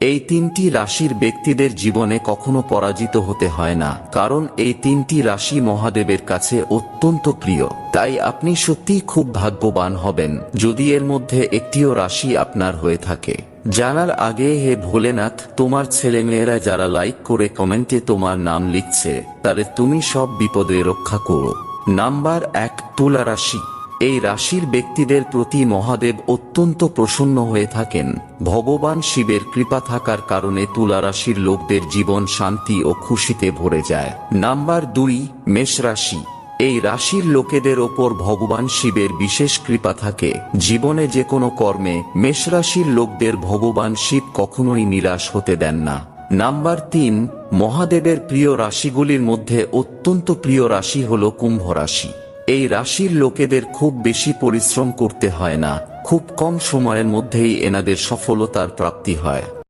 এই তিনটি রাশির ব্যক্তিদের জীবনে কখনো পরাজিত হতে হয় না, কারণ এই তিনটি রাশি মহাদেবের কাছে অত্যন্ত প্রিয়। তাই আপনি সত্যিই খুব ভাগ্যবান হবেন যদি এর মধ্যে একটিও রাশি আপনার হয়ে থাকে। জানার আগে হে ভোলেনাথ, তোমার ছেলেমেয়েরা যারা লাইক করে কমেন্টে তোমার নাম লিখছে তাদের তুমি সব বিপদে রক্ষা করো। নাম্বার 1, তুলা রাশি। এই রাশির ব্যক্তিদের প্রতি মহাদেব অত্যন্ত প্রসন্ন হয়ে থাকেন। ভগবান শিবের কৃপা থাকার কারণে তুলা রাশির লোকদের জীবন শান্তি ও খুশিতে ভরে যায়। নাম্বার 2, মেষ রাশি। এই রাশির লোকেদের ওপর ভগবান শিবের বিশেষ কৃপা থাকে। জীবনে যে কোনো কর্মে মেষ রাশির লোকদের ভগবান শিব কখনোই নিরাশ হতে দেন না। নাম্বার 3, মহাদেবের প্রিয় রাশিগুলির মধ্যে অত্যন্ত প্রিয় রাশি হল কুম্ভ রাশি। এই রাশির লোকেদের খুব বেশি পরিশ্রম করতে হয় না, খুব কম সময়ের মধ্যেই এনাদের সফলতার প্রাপ্তি হয়।